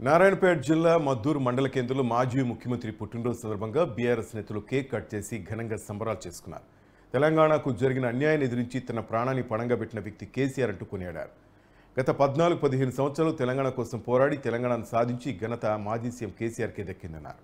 నారాయణపేట జిల్లా మద్దూరు మండల కేంద్రంలో మాజీ ముఖ్యమంత్రి పుట్టినరోజు సందర్భంగా బీఆర్ఎస్ నేతలు కేక్ కట్ చేసి ఘనంగా సంబరాలు చేసుకున్నారు. తెలంగాణకు జరిగిన అన్యాయాన్ని ఎదిరించి తన ప్రాణాన్ని పణంగా పెట్టిన వ్యక్తి కేసీఆర్ అంటూ కొనియాడారు. గత 14-15 సంవత్సరాలు తెలంగాణ కోసం పోరాడి తెలంగాణను సాధించి ఘనత మాజీ సీఎం కేసీఆర్కే దక్కిందన్నారు.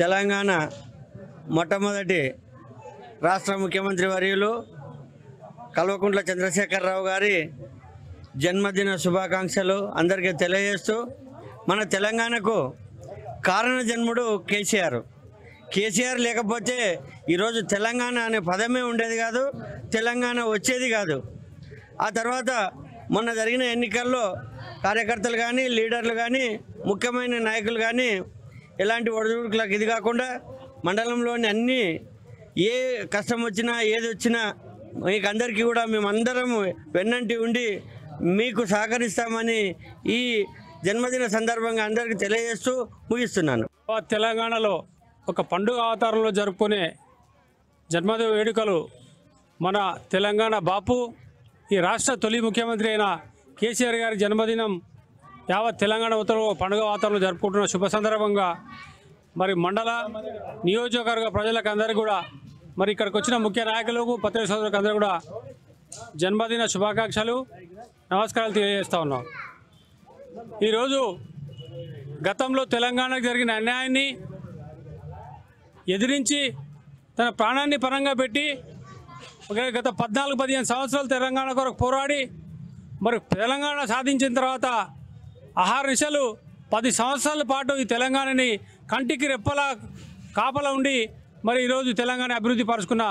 తెలంగాణ మొట్టమొదటి రాష్ట్ర ముఖ్యమంత్రి వర్యులు కల్వకుంట్ల చంద్రశేఖరరావు గారి జన్మదిన శుభాకాంక్షలు అందరికీ తెలియజేస్తూ, మన తెలంగాణకు కారణ జన్ముడు కేసీఆర్ లేకపోతే ఈరోజు తెలంగాణ అనే పదమే ఉండేది కాదు, తెలంగాణ వచ్చేది కాదు. ఆ తర్వాత మొన్న జరిగిన ఎన్నికల్లో కార్యకర్తలు కానీ, లీడర్లు కానీ, ముఖ్యమైన నాయకులు కానీ ఎలాంటి ఒడిదుడుకులకు ఇది కాకుండా మండలంలోని అన్ని ఏ కష్టం వచ్చినా ఏది వచ్చినా మీకు అందరికీ కూడా మేమందరం వెన్నంటి ఉండి మీకు సహకరిస్తామని ఈ జన్మదిన సందర్భంగా అందరికీ తెలియజేస్తూ ముగిస్తున్నాను. తెలంగాణలో ఒక పండుగ అవతారంలో జరుపుకునే జన్మదిన వేడుకలు మన తెలంగాణ బాపు, ఈ రాష్ట్ర తొలి ముఖ్యమంత్రి అయిన కేసీఆర్ గారి జన్మదినం యావత్ తెలంగాణ ఉత్తర పండుగ వాతావరణంలో జరుపుకుంటున్న శుభ సందర్భంగా మరి మండల నియోజకవర్గ ప్రజలకు అందరికీ కూడా, మరి ఇక్కడికి వచ్చిన ముఖ్య నాయకులకు, పత్రికా సోదరులకు అందరూ కూడా జన్మదిన శుభాకాంక్షలు, నమస్కారాలు తెలియజేస్తూ ఉన్నాం. ఈరోజు గతంలో తెలంగాణకు జరిగిన అన్యాయాన్ని ఎదిరించి తన ప్రాణాన్ని పరంగా పెట్టి గత 14-15 సంవత్సరాలు తెలంగాణ కొరకు పోరాడి మరి తెలంగాణ సాధించిన తర్వాత అహర్నిశలు 10 సంవత్సరాల పాటు ఈ తెలంగాణని కంటికి రెప్పలా కాపలా ఉండి మరి ఈరోజు తెలంగాణ అభివృద్ధి పరుచుకున్న